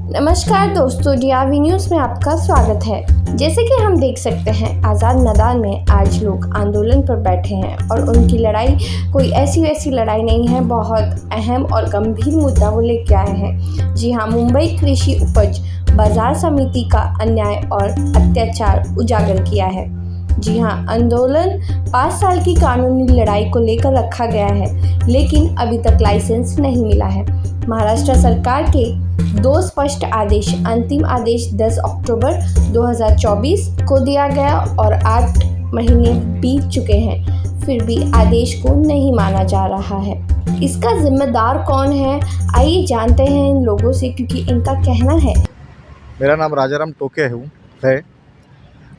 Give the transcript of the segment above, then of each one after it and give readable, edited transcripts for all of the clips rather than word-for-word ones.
नमस्कार दोस्तों, DRV news में आपका स्वागत है। जैसे कि हम देख सकते हैं, आज़ाद मैदान में आज लोग आंदोलन पर बैठे हैं और उनकी लड़ाई कोई ऐसी वैसी लड़ाई नहीं है, बहुत अहम और गंभीर मुद्दा वो लेके आए हैं। जी हाँ, मुंबई कृषि उपज बाजार समिति का अन्याय और अत्याचार उजागर किया है। जी हाँ, आंदोलन 5 साल की कानूनी लड़ाई को लेकर रखा गया है, लेकिन अभी तक लाइसेंस नहीं मिला है। महाराष्ट्र सरकार के 2 स्पष्ट आदेश, अंतिम आदेश 10 अक्टूबर 2024 को दिया गया और 8 महीने बीत चुके हैं, फिर भी आदेश को नहीं माना जा रहा है। इसका जिम्मेदार कौन है, आइए जानते हैं इन लोगों से, क्योंकि इनका कहना है। मेरा नाम राजाराम टोके है।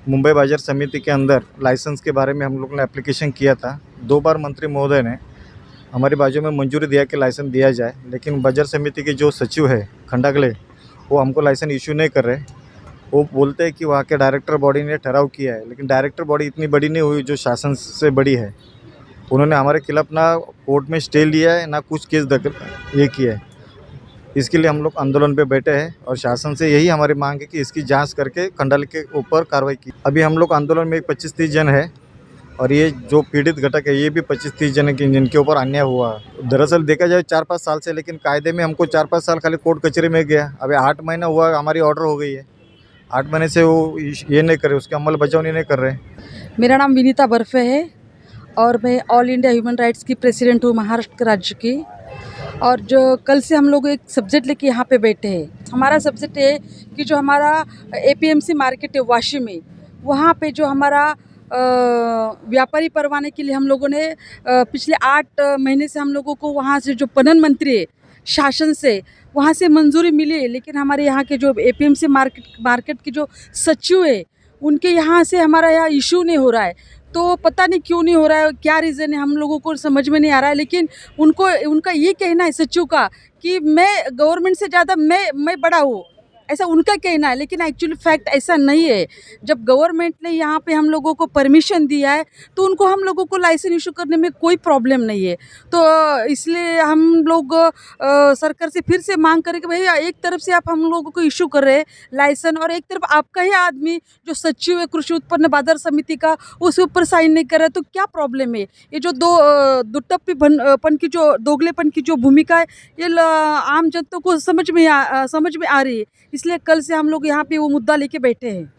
मुंबई बाजार समिति के अंदर लाइसेंस के बारे में हम लोगों ने एप्लीकेशन किया था। 2 बार मंत्री महोदय ने हमारी बाजू में मंजूरी दिया कि लाइसेंस दिया जाए, लेकिन बाजार समिति के जो सचिव है खंडागले, वो हमको लाइसेंस इशू नहीं कर रहे। वो बोलते हैं कि वहाँ के डायरेक्टर बॉडी ने ठहराव किया है, लेकिन डायरेक्टर बॉडी इतनी बड़ी नहीं हुई जो शासन से बड़ी है। उन्होंने हमारे खिलाफ ना कोर्ट में स्टे लिया है, ना कुछ केस ये किया है। इसके लिए हम लोग आंदोलन पे बैठे हैं और शासन से यही हमारी मांग है कि इसकी जांच करके खंडागले के ऊपर कार्रवाई की। अभी हम लोग आंदोलन में 25-30 जन है और ये जो पीड़ित घटक है ये भी 25-30 जन है जिनके ऊपर अन्याय हुआ। दरअसल देखा जाए 4-5 साल से, लेकिन कायदे में हमको 4-5 साल खाली कोर्ट कचहरी में गया। अभी 8 महीना हुआ, हमारी ऑर्डर हो गई है। 8 महीने से वो ये नहीं कर रहे, उसकी अमल बजावनी नहीं कर रहे। मेरा नाम विनीता बर्फे है और मैं ऑल इंडिया ह्यूमन राइट्स की प्रेसिडेंट हूँ महाराष्ट्र राज्य की। और जो कल से हम लोग एक सब्जेक्ट लेके यहाँ पे बैठे हैं। हमारा सब्जेक्ट है कि जो हमारा एपीएमसी मार्केट है वाशी में, वहाँ पे जो हमारा व्यापारी परवाने के लिए हम लोगों ने पिछले 8 महीने से हम लोगों को वहाँ से जो पणन मंत्री है शासन से, वहाँ से मंजूरी मिली है, लेकिन हमारे यहाँ के जो एपीएमसी मार्केट के जो सचिव है उनके यहाँ से हमारा यहाँ इशू नहीं हो रहा है। तो पता नहीं क्यों नहीं हो रहा है, क्या रीज़न है, हम लोगों को समझ में नहीं आ रहा है। लेकिन उनका ये कहना है सचिव का कि मैं गवर्नमेंट से ज़्यादा मैं बड़ा हूँ, ऐसा उनका कहना है। लेकिन एक्चुअली फैक्ट ऐसा नहीं है। जब गवर्नमेंट ने यहाँ पे हम लोगों को परमिशन दिया है तो उनको हम लोगों को लाइसेंस इशू करने में कोई प्रॉब्लम नहीं है। तो इसलिए हम लोग सरकार से फिर से मांग करें कि भैया एक तरफ से आप हम लोगों को इशू कर रहे हैं लाइसेंस और एक तरफ आपका ही आदमी जो सचिव है कृषि उत्पन्न बाजार समिति का, उसके ऊपर साइन नहीं कर रहा है, तो क्या प्रॉब्लम है। ये जो दुटप्पीपन की जो दोगलेपन की जो भूमिका है, ये आम जनता को समझ में आ रही है। इसलिए कल से हम लोग यहाँ पे वो मुद्दा लेके बैठे हैं।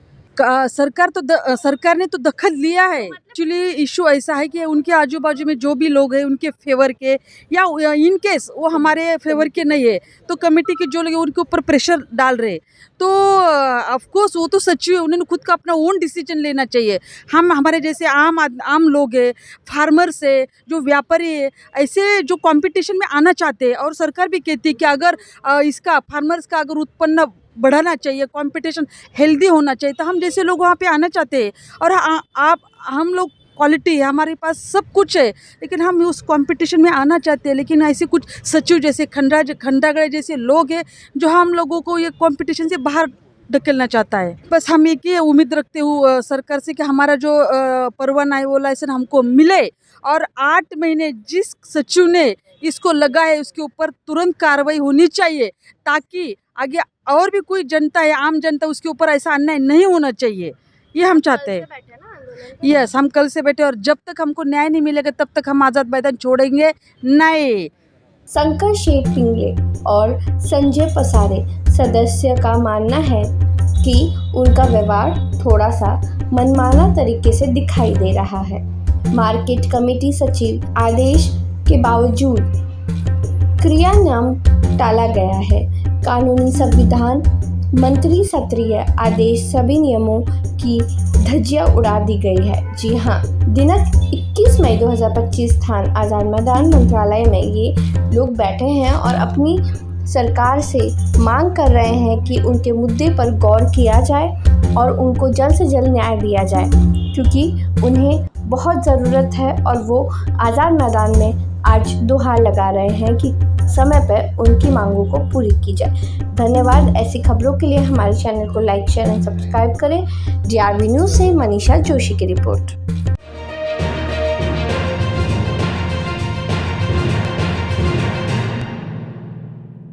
सरकार ने तो दखल लिया है। एक्चुअली इशू ऐसा है कि उनके आजू बाजू में जो भी लोग हैं उनके फेवर के या इन केस वो हमारे फेवर के नहीं है, तो कमेटी के जो लोग हैं उनके ऊपर प्रेशर डाल रहे। तो ऑफ कोर्स वो तो सचिव है, उन्होंने खुद का अपना ओन डिसीजन लेना चाहिए। हम हमारे जैसे आम लोग हैं, फार्मर्स है, जो व्यापारी है, ऐसे जो कंपटीशन में आना चाहते हैं। और सरकार भी कहती है कि अगर इसका फार्मर्स का अगर उत्पन्न बढ़ाना चाहिए, कंपटीशन हेल्दी होना चाहिए, तो हम जैसे लोग वहाँ पे आना चाहते हैं। और हम लोग क्वालिटी है, हमारे पास सब कुछ है, लेकिन हम उस कंपटीशन में आना चाहते हैं। लेकिन ऐसे कुछ सचिव जैसे खंडागड़े जैसे लोग हैं जो हम लोगों को ये कंपटीशन से बाहर ढकेलना चाहता है। बस हम एक ही उम्मीद रखते हुए सरकार से कि हमारा जो परवाना है वो लाइसेंस हमको मिले और 8 महीने जिस सचिव ने इसको लगा है उसके ऊपर तुरंत कार्रवाई होनी चाहिए, ताकि आगे और भी कोई जनता है, आम जनता, उसके ऊपर ऐसा अन्याय नहीं होना चाहिए। ये हम चाहते हैं। यस, हम कल से बैठे और जब तक हमको न्याय नहीं मिलेगा तब तक हम आज़ाद मैदान छोड़ेंगे नहीं। शंकर शेठ पिंगले और संजय पसारे सदस्य का मानना है कि उनका व्यवहार थोड़ा सा मनमाना तरीके से दिखाई दे रहा है। मार्केट कमेटी सचिव आदेश के बावजूद क्रियान्वयन टाला गया है। कानूनी संविधान मंत्री सत्रीय आदेश सभी नियमों की धज्जियां उड़ा दी गई है। जी हाँ, दिनांक 21 मई 2025 स्थान आज़ाद मैदान मंत्रालय में ये लोग बैठे हैं और अपनी सरकार से मांग कर रहे हैं कि उनके मुद्दे पर गौर किया जाए और उनको जल्द से जल्द न्याय दिया जाए, क्योंकि उन्हें बहुत ज़रूरत है। और वो आज़ाद मैदान में आज दुहार लगा रहे हैं कि समय पर उनकी मांगों को पूरी की जाए। धन्यवाद। ऐसी खबरों के लिए हमारे चैनल को लाइक, शेयर एंड सब्सक्राइब करें। डीआरवी न्यूज़ से मनीषा जोशी की रिपोर्ट।